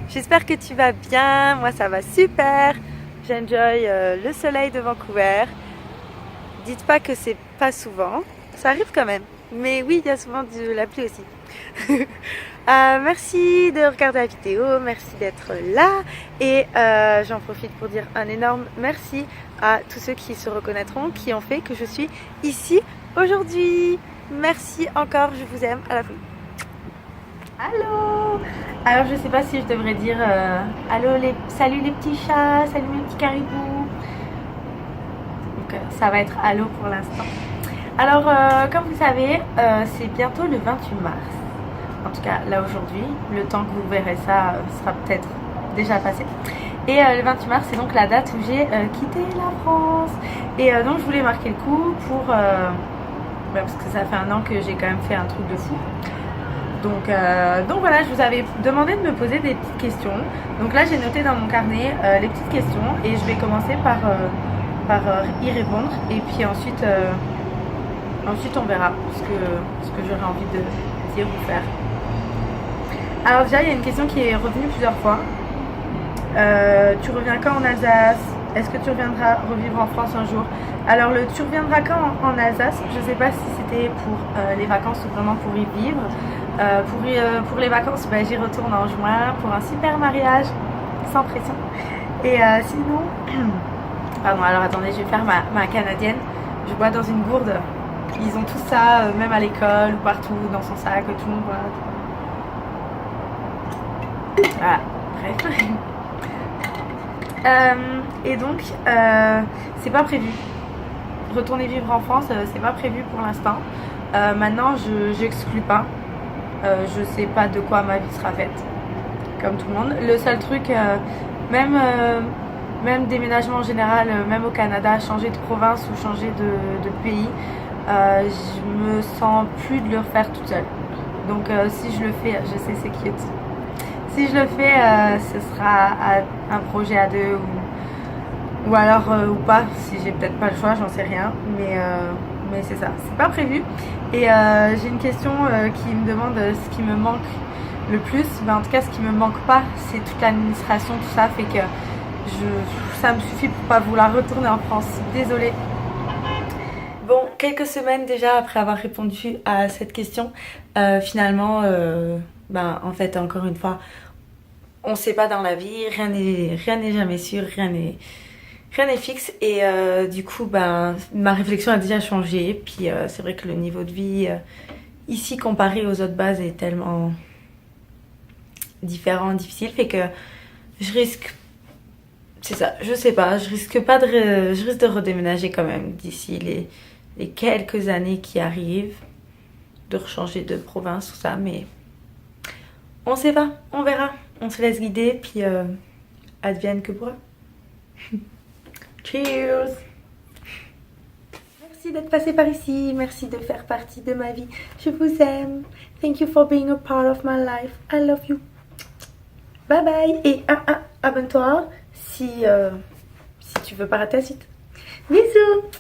J'espère que tu vas bien, moi ça va super. J'enjoy le soleil de Vancouver. Dites pas que c'est pas souvent, ça arrive quand même. Mais oui, il y a souvent de la pluie aussi. Merci de regarder la vidéo, merci d'être là. Et j'en profite pour dire un énorme merci à tous ceux qui se reconnaîtront, qui ont fait que je suis ici aujourd'hui. Merci encore, je vous aime, à la prochaine. Allô. Alors je sais pas si je devrais dire allô salut les petits chats, salut mes petits caribous. Donc ça va être allô pour l'instant. Alors comme vous savez, c'est bientôt le 28 mars. En tout cas là aujourd'hui, le temps que vous verrez ça sera peut-être déjà passé. Et le 28 mars c'est donc la date où j'ai quitté la France. Et donc je voulais marquer le coup pour... parce que ça fait un an que j'ai quand même fait un truc de fou. Donc voilà, je vous avais demandé de me poser des petites questions. Donc là j'ai noté dans mon carnet les petites questions et je vais commencer par y répondre. Et puis ensuite on verra ce que j'aurai envie de dire ou faire. Alors déjà il y a une question qui est revenue plusieurs fois. Tu reviens quand en Alsace? Est-ce que tu reviendras revivre en France un jour? Alors le tu reviendras quand en Alsace, je ne sais pas si c'était pour les vacances ou vraiment pour y vivre. Pour les vacances, j'y retourne en juin pour un super mariage, sans pression. Et sinon, pardon, alors attendez, je vais faire ma canadienne. Je bois dans une gourde. Ils ont tout ça, même à l'école ou partout, dans son sac, tout le monde boit. Voilà, bref. Et donc, c'est pas prévu. Retourner vivre en France, c'est pas prévu pour l'instant. Maintenant, j'exclus pas. Je sais pas de quoi ma vie sera faite, comme tout le monde. Le seul truc, même déménagement en général, même au Canada, changer de province ou changer de pays, je me sens plus de le refaire toute seule. Donc si je le fais, je sais c'est cute. Si je le fais, ce sera un projet à deux ou alors ou pas, si j'ai peut-être pas le choix, j'en sais rien. Mais c'est ça, c'est pas prévu. Et j'ai une question qui me demande ce qui me manque le plus. En tout cas, ce qui me manque pas, c'est toute l'administration, tout ça fait que ça me suffit pour pas vouloir retourner en France. Désolée. Bon, quelques semaines déjà après avoir répondu à cette question, finalement, en fait, encore une fois, on sait pas dans la vie, rien n'est jamais sûr, rien n'est fixe. Et du coup, ma réflexion a déjà changé. Puis c'est vrai que le niveau de vie ici comparé aux autres bases est tellement différent, difficile, fait que je risque, c'est ça, je sais pas, je risque de redéménager quand même d'ici les quelques années qui arrivent, de rechanger de province, tout ça, mais on sait pas, on verra, on se laisse guider, puis advienne que pourra. Cheers! Merci d'être passé par ici, merci de faire partie de ma vie. Je vous aime. Thank you for being a part of my life. I love you. Bye bye. Et abonne-toi si tu veux pas rater la suite. Bisous!